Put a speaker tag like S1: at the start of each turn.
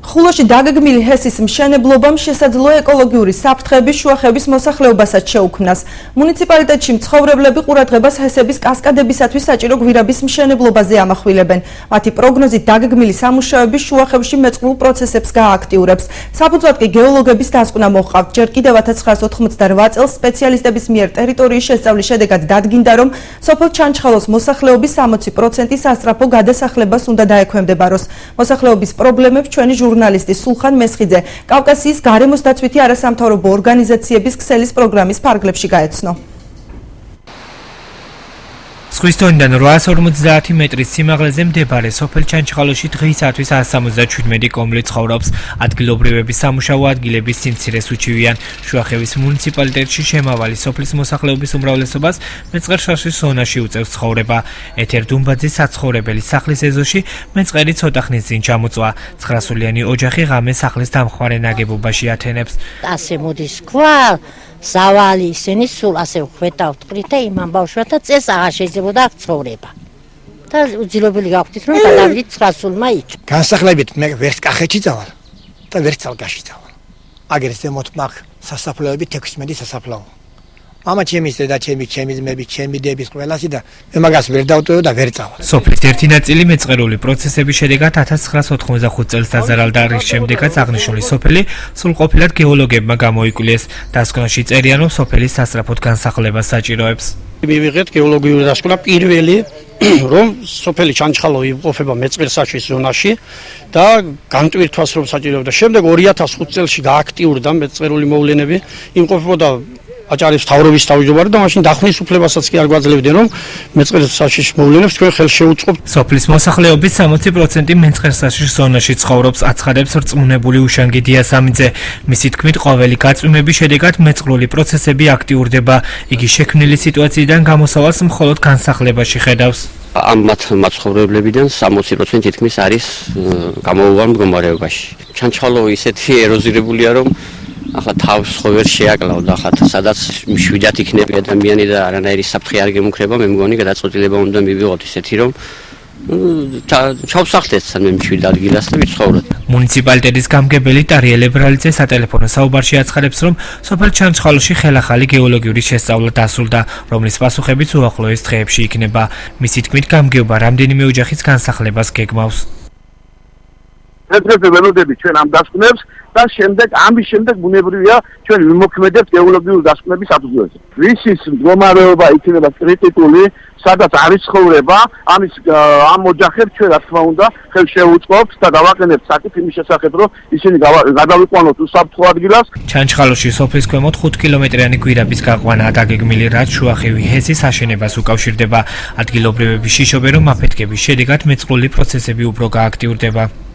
S1: ხულოში დაგეგმილი ჰესის მშენებლობამ შესაძლოა ეკოლოგიური საფრთხების შუახების მოსახლეობასაც შეუქმნას. მუნიციპალიტეტში მცხოვრებლები ყურადღებას ჰესების კასკადებისათვის საჭირო გვირაბის მშენებლობაზე ამახვილებენ. მათი პროგნოზით დაგეგმილი სამუშაოები შუახევში მეწყრულ პროცესებს გაააქტიურებს. საფუძვლად კი გეოლოგების დასკვნა მოჰყავთ. ჯერ კიდევ 1988 წელს სპეციალისტების მიერ ტერიტორიის შესწავლის შედეგად დადგინდა, რომ სოფელ ჩანჩხალოს მოსახლეობის 60% სასწრაფო გადასახლებას უნდა დაექვემდებაროს. მოსახლეობის პრობლემებს ჩვენი ჟურნალისტი სულხან მესხიძე კავკასიის გარემოს დაცვითი არასამთავრობო ორგანიზაციების ქსელის პროგრამის ფარგლებში გაეცნო.
S2: ზღვის დონიდან 850 მეტრის სიმაღლეზე მდებარე სოფელ ჩანჩხალოში დღეისათვის 177 კომლი ცხოვრობს. ადგილობრივების სამუშაო ადგილების სიმცირეს უჩივიან. შუახევის მუნიციპალიტეტში შემავალი სოფლის მოსახლეობის უმრავლესობას მეწყერ-შაშის ზონაში უწევს ცხოვრება. ეთერ დუმბაძის საცხოვრებელი სახლის ეზოში მეწყერი ცოტა ხნის წინ ჩამოწვა. 900-იანი ოჯახი ღამე სახლის დამხმარე ნაგებობაში ათენებს.
S3: ასე მოდის ქვა ზავალი ისინი სულ ასე ხვეტავთ ყრით და იმან ბავშვთა წეს აღარ შეიძლებოდა ცხოვრება. და უძილობელი გაგვთით რომ გადავიდით 900-მა იქ.
S4: განსახლებით მე ვერც კახეთში წავალ და ვერც წალკაში წავალ. აგერ ზემოთ მაგ სასაფლაოები 16 სასაფლაო. მამა ჩემი და ჩემი ძმები, ჩემი დების ყველასი და მე მაგას ვერ დავტოვე და ვერ წავალ.
S2: სოფლის ერთი ნაწილი მეწყერული პროცესების შედეგად 1985 წელს დაზარალდა, რის შემდეგაც აღნიშნული სოფელი სრულყოფილად გეოლოგებმა გამოიკვლიეს. დასკვნაში წერიან, რომ სოფელი სასწრაფოდ განსახლებას საჭიროებს.
S5: მივიღეთ გეოლოგიური დასკვნა პირველი, რომ სოფელი ჩანჩხალო იმყოფება მეწყერ-შაშის ზონაში და განტვირთვას რომ საჭიროებდა. შემდეგ 2005 წელს გააქტიურდა მეწყერული მოვლენები, იმყოფებოდა აჭარის მთავრობის თავმჯდომარე და მაშინ დახმის უფლებასაც კი არ გვაძლევდნენ, რომ მეწყერ-შაშის მოვლენებს თქვენ ხელს შეუწყობთ.
S2: სოფლის მოსახლეობის 60% მეწყერ-შაშის ზონაში ცხოვრობს, აცხადებს რწმუნებული უშანგი დიასამიძე. მისი თქმით, ყოველი გაწვიმების შედეგად მეწყრული პროცესები აქტიურდება. იგი შექმნილი სიტუაციიდან გამოსავალს მხოლოდ განსახლებაში ხედავს.
S6: ამ მაცხოვრებლებიდან 60% თითქმის არის გამოუვალ მდგომარეობაში. ჩანჩხალო ისეთი ეროზირებულია, რომ ახლა თავს ხო ვერ შეაკლავდა, ახლა სადაც მშვიდად იქნება ადამიანი და არანაირი საფრთხე არ გემუქრება, მე მგონი გადაწყვეტილება უნდა მივიღოთ ისეთი, რომ ჩავსახლდეთ სანამ მშვიდ ადგილას და ვიცხოვროთ.
S2: მუნიციპალიტეტის გამგებელი ტარიელ ებრალიძე სატელეფონო საუბარში აცხადებს, რომ სოფელ ჩანჩხალოში ხელახალი გეოლოგიური შესწავლა დასრულდა, რომლის პასუხებიც უახლოეს დღეებში იქნება. მისი თქმით, გამგეობა რამდენიმე ოჯახის განსახლებას გეგმავს.
S7: ერთ-ერთი ველოდები ჩვენ ამ დასკვნებს და ამის შემდეგ ბუნებრივია ჩვენ ვიმოქმედებთ გეოლოგიური დასკვნების საფუძველზე. ვისის მდგომარეობა იქნება კრიტიკული, სადაც არის ცხოვრება, ამ ოჯახებს ჩვენ რა თქმა უნდა ხელს შევუწყობთ და დავაყენებთ საკითხ იმის შესახებ, რომ ისინი გადავიყვანოთ უსაფრთხო ადგილას.
S2: ჩანჩხალოში სოფლის ქვემოთ 5 კილომეტრიანი გვირაბის გაყვანაა დაგეგმილი, რაც შუახევი ჰესის აშენებას უკავშირდება. ადგილობრივები შიშობენ, რომ აფეთქების შედეგად მეწყრული პროცესები უფრო გააქტიურდება.